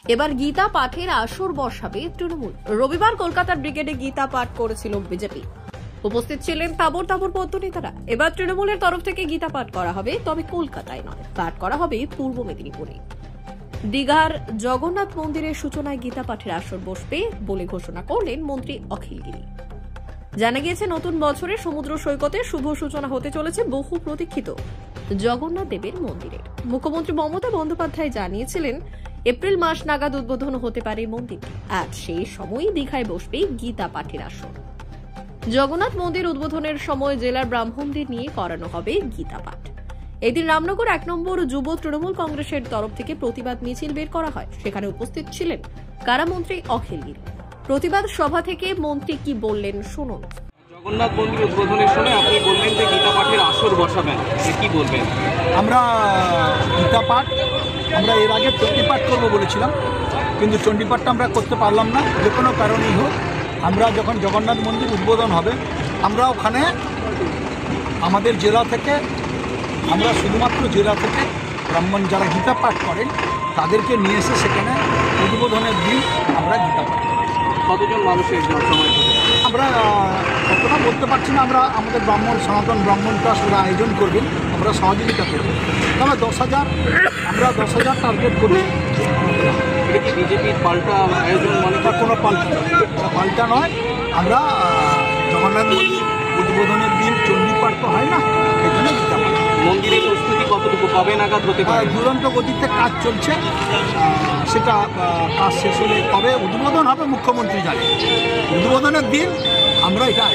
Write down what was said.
এবার গীতা পাঠের আসর বসাবে তৃণমূল। রবিবার কলকাতার ব্রিগেডে গীতা পাঠ করেছিল বিজেপি। উপস্থিত ছিলেন তাবর তাবর পদ্মনেতারা। এবার তৃণমূলের তরফ থেকে গীতা পাঠ করা হবে, তবে কলকাতায় নয়, পাঠ করা হবে পূর্ব মেদিনীপুরে। দীঘার জগন্নাথ মন্দিরের সূচনায় গীতা পাঠের আসর বসবে বলে ঘোষণা করলেন মন্ত্রী অখিল গিরি। জানা গিয়েছে, নতুন বছরে সমুদ্র সৈকতে শুভ সূচনা হতে চলেছে বহু প্রতীক্ষিত জগন্নাথ দেবের মন্দিরের। মুখ্যমন্ত্রী মমতা বন্দ্যোপাধ্যায় জানিয়েছিলেন, এপ্রিল মাস নাগাদ উদ্বোধন হতে পারে মন্দিরটি, আর সেই সময়ই দীঘায় বসবে গীতা পাঠের আসর। জগন্নাথ মন্দির উদ্বোধনের সময় জেলার ব্রাহ্মণদের নিয়ে করানো হবে গীতা পাঠ। এদিন রামনগর 1 নম্বর যুব তৃণমূল কংগ্রেসের তরফ থেকে প্রতিবাদ মিছিল বের করা হয়। সেখানে উপস্থিত ছিলেন কারামন্ত্রী অখিল গিরি। প্রতিবাদ সভা থেকে মন্ত্রী কি বললেন শুনুন। জগন্নাথ মন্দির উদ্বোধনের সময় আপনি বললেন যে গীতা পাঠের আসর বসাবেন, কি বলবেন? আমরা গীতা পাঠ আমরা এর আগে চণ্ডীপাঠ করবো বলেছিলাম, কিন্তু চণ্ডীপাঠটা আমরা করতে পারলাম না, যে কোনো কারণেই হোক। আমরা যখন জগন্নাথ মন্দির উদ্বোধন হবে, আমরা ওখানে আমাদের জেলা থেকে, আমরা শুধুমাত্র জেলা থেকে ব্রাহ্মণ যারা গীতা পাঠ করেন তাদেরকে নিয়ে এসে সেখানে উদ্বোধনের দিন আমরা গীতা পাঠ করি। কতজন মানুষের সময় আমরা কতটা বলতে পারছি না। আমরা আমাদের ব্রাহ্মণ সনাতন ব্রাহ্মণ ট্রাস্ট ওরা আয়োজন করবেন, আমরা সহযোগিতা করব। তবে 10,000 আমরা 10,000 টার্গেট করি। এটা কি বিজেপির পাল্টা আয়োজন? মানে কোনো পাল্টা নয়। আমরা জগন্নাথ মন্দির উদ্বোধনের দিন চণ্ডীপাঠ তো হয় না, এখানে গীতা পাঠ। মন্দিরের প্রস্তুতি কতটুকু, কবে নাগাদ হতে পারে? দুরন্ত গতিতে কাজ চলছে, সেটা কাজ শেষ হলে কবে উদ্বোধন হবে মুখ্যমন্ত্রী জানেন। উদ্বোধনের দিন আমরা এটা